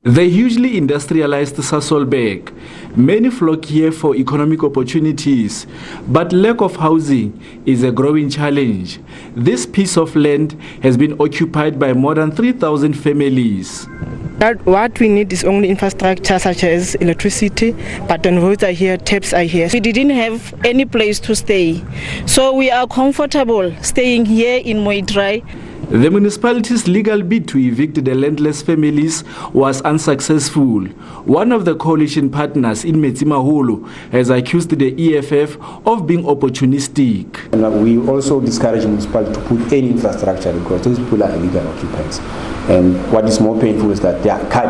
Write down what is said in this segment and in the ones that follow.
The hugely industrialized SASOLBURG. Many flock here for economic opportunities, but lack of housing is a growing challenge. This piece of land has been occupied by more than 3,000 families. What we need is only infrastructure such as electricity, but when roads are here, taps are here. We didn't have any place to stay, so we are comfortable staying here in Moitrai. The municipality's legal bid to evict the landless families was unsuccessful. One of the coalition partners in Metsimaholo has accused the EFF of being opportunistic. And we also discourage municipalities to put any infrastructure because those people are illegal occupants. And what is more painful is that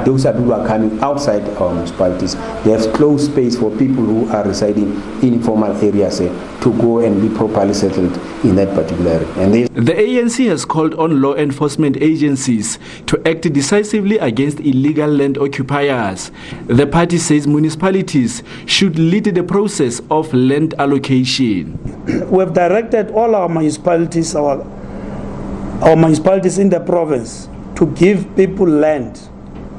those people who are coming outside our municipalities, they have closed space for people who are residing in informal areas to go and be properly settled in that particular area. And the ANC has called on law enforcement agencies to act decisively against illegal land occupiers. The party says municipalities should lead the process of land allocation. We have directed all our municipalities, our municipalities in the province, to give people land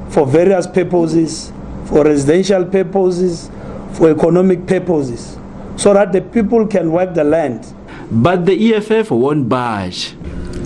for various purposes, for residential purposes, for economic purposes, so that the people can work the land. But the EFF won't budge.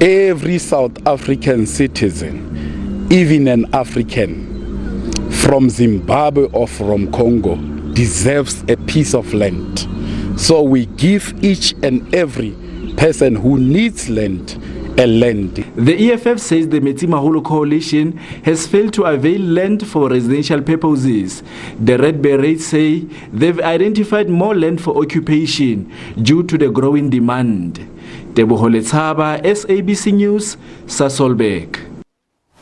Every South African citizen, even an African from Zimbabwe or from Congo, deserves a piece of land. So we give each and every person who needs land a land. The EFF says the Metsimaholo coalition has failed to avail land for residential purposes. The Red Berets say they've identified more land for occupation due to the growing demand. Tebohole Tsaba, SABC News, SASOLBURG.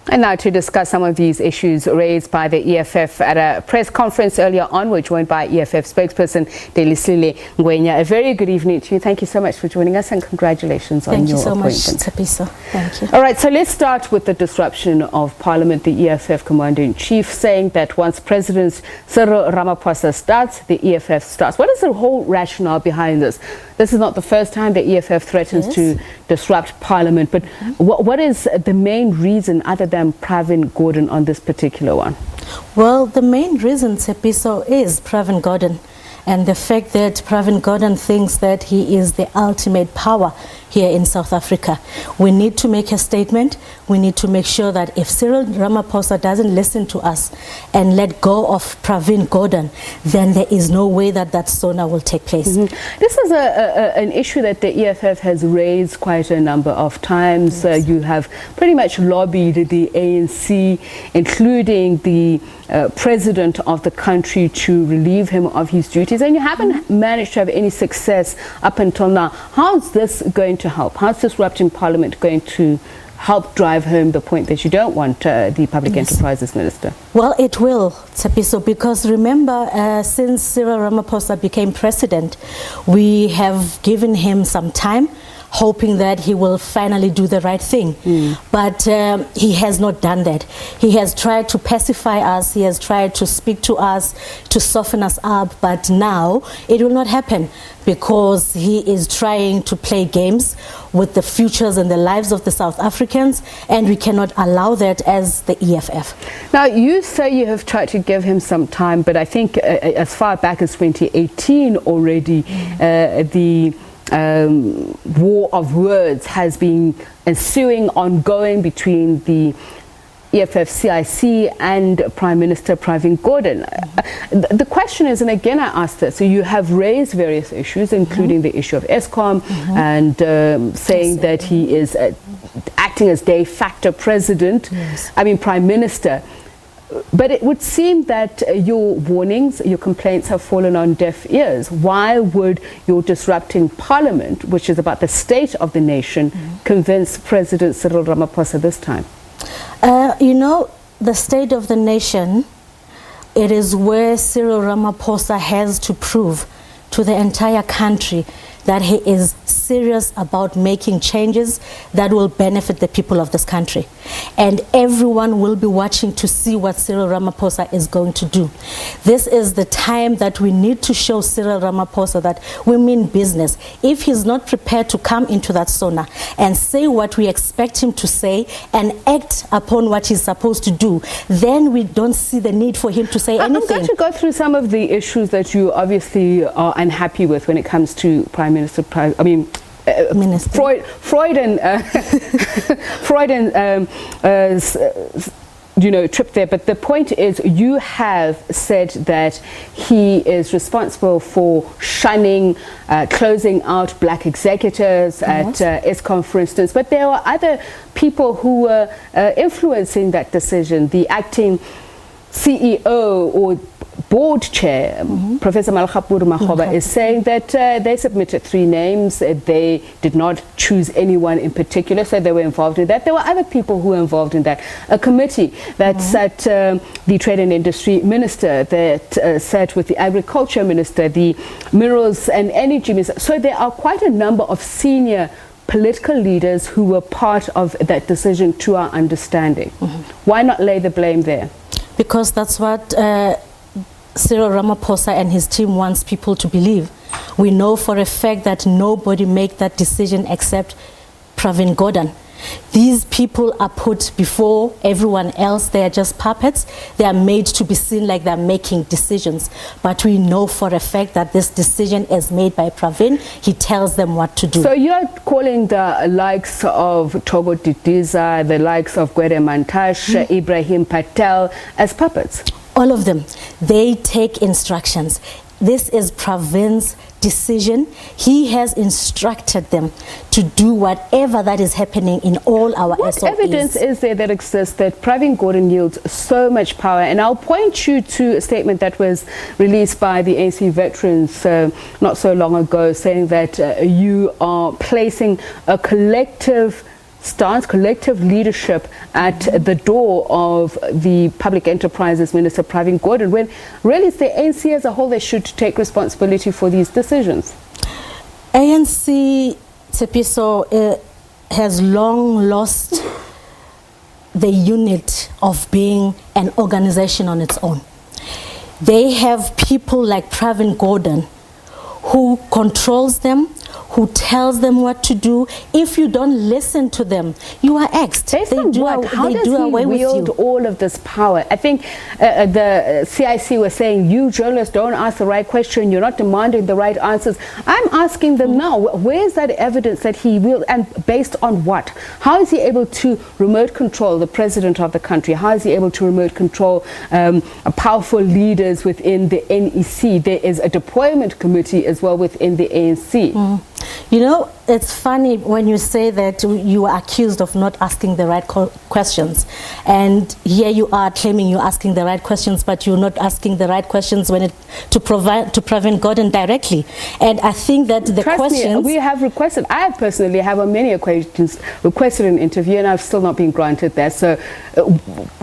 And now to discuss some of these issues raised by the EFF at a press conference earlier on, we're joined by EFF Spokesperson Delisile Ngwenya. A very good evening to you. Thank you so much for joining us and congratulations on your appointment. Thank you so much, Thapiso. Thank you. All right, so let's start with the disruption of Parliament. The EFF Commander-in-Chief saying that once President Cyril Ramaphosa starts, the EFF starts. What is the whole rationale behind this? This is not the first time the EFF threatens to disrupt Parliament, but what is the main reason other than Pravin Gordhan on this particular one? Well, the main reason, Thapiso, is Pravin Gordhan, and the fact that Pravin Gordhan thinks that he is the ultimate power here in South Africa. We need to make a statement. We need to make sure that if Cyril Ramaphosa doesn't listen to us and let go of Pravin Gordhan, then there is no way that that SONA will take place. This is an issue that the EFF has raised quite a number of times. Yes. You have pretty much lobbied the ANC, including the president of the country, to relieve him of his duties, and you haven't managed to have any success up until now. How's this going to help? How's disrupting Parliament going to help drive home the point that you don't want the Public Enterprises Minister? Well, it will, Thapiso, because remember, since Cyril Ramaphosa became president, we have given him some time, hoping that he will finally do the right thing. But he has not done that. He has tried to pacify us, he has tried to speak to us, to soften us up, but now it will not happen because he is trying to play games with the futures and the lives of the South Africans, and we cannot allow that as the EFF. Now, you say you have tried to give him some time, but I think as far back as 2018 already, the war of words has been ensuing, ongoing between the EFF CIC and Prime Minister Pravin Gordhan. The question is, and again I asked this, so you have raised various issues, including the issue of ESCOM and saying that he is acting as de facto president, Prime Minister. But it would seem that your warnings, your complaints have fallen on deaf ears. Why would your disrupting Parliament, which is about the state of the nation, convince President Cyril Ramaphosa this time? You know, the state of the nation, it is where Cyril Ramaphosa has to prove to the entire country that he is serious about making changes that will benefit the people of this country. And everyone will be watching to see what Cyril Ramaphosa is going to do. This is the time that we need to show Cyril Ramaphosa that we mean business. If he's not prepared to come into that SONA and say what we expect him to say and act upon what he's supposed to do, then we don't see the need for him to say anything. I'm going to go through some of the issues that you obviously are unhappy with when it comes to Prime Minister, Freud and trip there. But the point is, you have said that he is responsible for shunning, closing out black executives at ESCOM, for instance. But there are other people who were influencing that decision. The acting CEO or board chair, Professor Malchapur Makgoba, is saying that they submitted 3 names. They did not choose anyone in particular, so they were involved in that. There were other people who were involved in that. A committee that sat the Trade and Industry Minister, that sat with the Agriculture Minister, the Minerals and Energy Minister. So there are quite a number of senior political leaders who were part of that decision, to our understanding. Why not lay the blame there? Because that's what Cyril Ramaphosa and his team wants people to believe. We know for a fact that nobody made that decision except Pravin Gordhan. These people are put before everyone else. They are just puppets. They are made to be seen like they're making decisions. But we know for a fact that this decision is made by Pravin. He tells them what to do. So you're calling the likes of Togo Didiza, the likes of Gwede Mantashe, Ibrahim Patel as puppets? All of them. They take instructions. This is Pravin's decision. He has instructed them to do whatever that is happening in all our SOEs. What evidence is there that exists that Pravin Gordhan yields so much power? And I'll point you to a statement that was released by the ANC veterans not so long ago, saying that you are placing a collective stance, collective leadership at the door of the Public Enterprises Minister Pravin Gordhan, when really it's the ANC as a whole that should take responsibility for these decisions. ANC, Tsepiso, has long lost the unit of being an organization on its own. They have people like Pravin Gordhan who controls them, who tells them what to do. If you don't listen to them, you are axed. How does he wield all of this power? I think the CIC was saying, you journalists don't ask the right question, you're not demanding the right answers. I'm asking them now, where's that evidence that he will, and based on what? How is he able to remote control the president of the country? How is he able to remote control powerful leaders within the NEC? There is a deployment committee as well within the ANC. You know, it's funny when you say that you are accused of not asking the right questions. And here you are claiming you're asking the right questions, but you're not asking the right questions when to Pravin Gordhan directly. And I think that the questions... we have requested, I personally have on many occasions requested an interview, and I've still not been granted that. So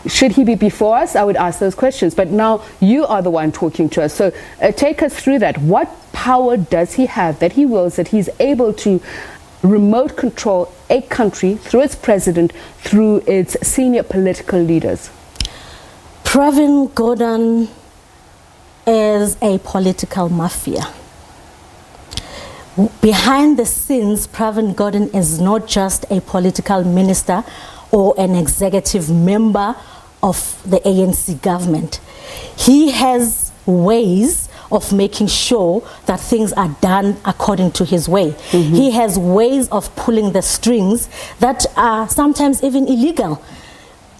should he be before us, I would ask those questions. But now you are the one talking to us. So take us through that. What power does he have that he wills, that he's able to remote control a country through its president, through its senior political leaders? Pravin Gordhan is a political mafia. Behind the scenes, Pravin Gordhan is not just a political minister or an executive member of the ANC government. He has ways of making sure that things are done according to his way. He has ways of pulling the strings that are sometimes even illegal,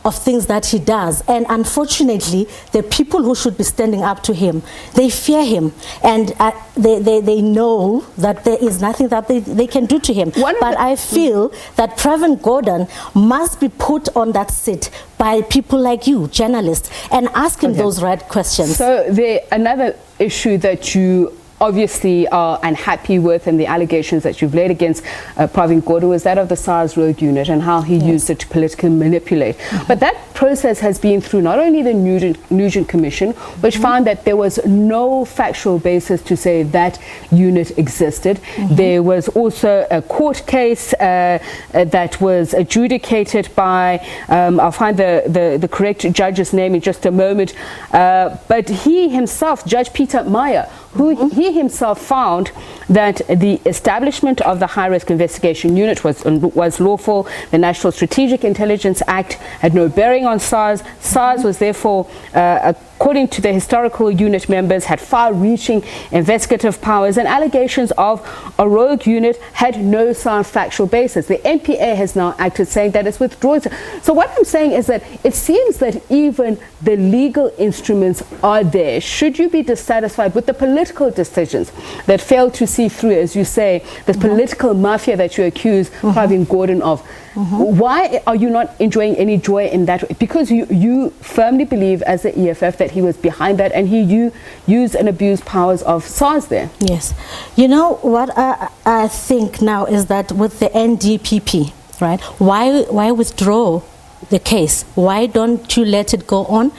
of things that he does. And unfortunately, the people who should be standing up to him, they fear him, and they know that there is nothing that they can do to him. But I feel that Pravin Gordhan must be put on that seat by people like you, journalists, and ask him those right questions. So another issue that you obviously are unhappy with, and the allegations that you've laid against Pravin Gordhan was that of the SARS rogue unit and how he used it to politically manipulate. But that process has been through not only the Nugent Commission, which found that there was no factual basis to say that unit existed. There was also a court case that was adjudicated by, I'll find the correct judge's name in just a moment, but he himself, Judge Peter Meyer, who he himself found that the establishment of the high-risk investigation unit was lawful. The National Strategic Intelligence Act had no bearing on SARS. SARS was therefore, according to the historical unit members, had far-reaching investigative powers, and allegations of a rogue unit had no sound factual basis. The NPA has now acted saying that it's withdrawn. So what I'm saying is that it seems that even the legal instruments are there. Should you be dissatisfied with the political decisions that fail to see through, as you say, the political mafia that you accuse Pravin Gordhan of, why are you not enjoying any joy in that? Because you firmly believe as the EFF that he was behind that, and he used and abused powers of SARS there. Yes. You know what I think now is that with the NDPP, right, why withdraw the case? Why don't you let it go on?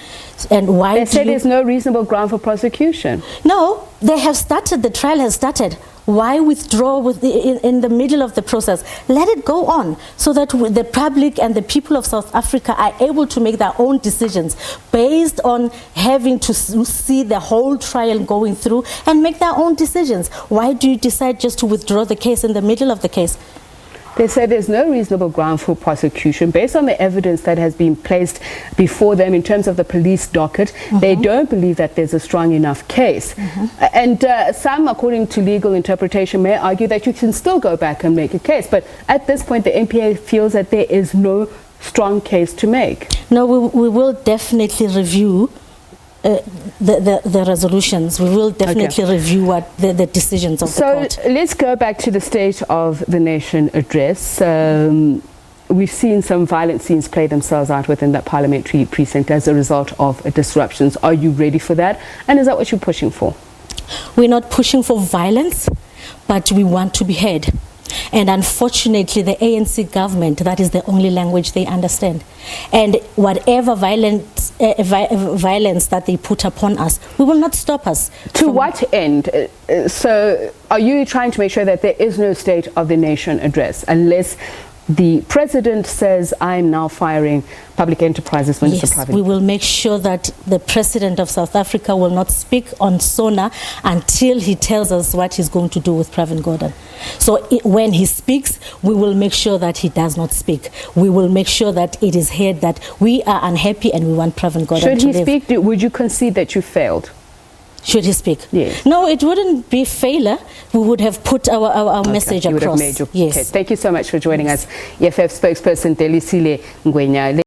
And why they say there's no reasonable ground for prosecution? No, they have started, the trial has started. Why withdraw in the middle of the process? Let it go on so that the public and the people of South Africa are able to make their own decisions based on having to see the whole trial going through and make their own decisions. Why do you decide just to withdraw the case in the middle of the case? They say there's no reasonable ground for prosecution based on the evidence that has been placed before them in terms of the police docket. They don't believe that there's a strong enough case. And some, according to legal interpretation, may argue that you can still go back and make a case. But at this point, the NPA feels that there is no strong case to make. No, we will definitely review the resolutions. We will definitely review what the decisions of the court. So let's go back to the State of the Nation address. We've seen some violent scenes play themselves out within that parliamentary precinct as a result of disruptions. Are you ready for that? And is that what you're pushing for? We're not pushing for violence, but we want to be heard. And unfortunately, the ANC government, that is the only language they understand. And whatever violence that they put upon us, we will not stop us. To what end? So are you trying to make sure that there is no State of the Nation address unless the president says, I'm now firing public enterprises, Minister Pravin? Yes, we will make sure that the president of South Africa will not speak on SONA until he tells us what he's going to do with Pravin Gordhan. So when he speaks, we will make sure that he does not speak. We will make sure that it is heard that we are unhappy and we want Pravin Gordhan to live. Should he speak, would you concede that you failed? Should he speak? Yes. No, it wouldn't be failure. We would have put our message across. Would have made your case. Thank you so much for joining us, EFF Spokesperson Delisile Ngwenya.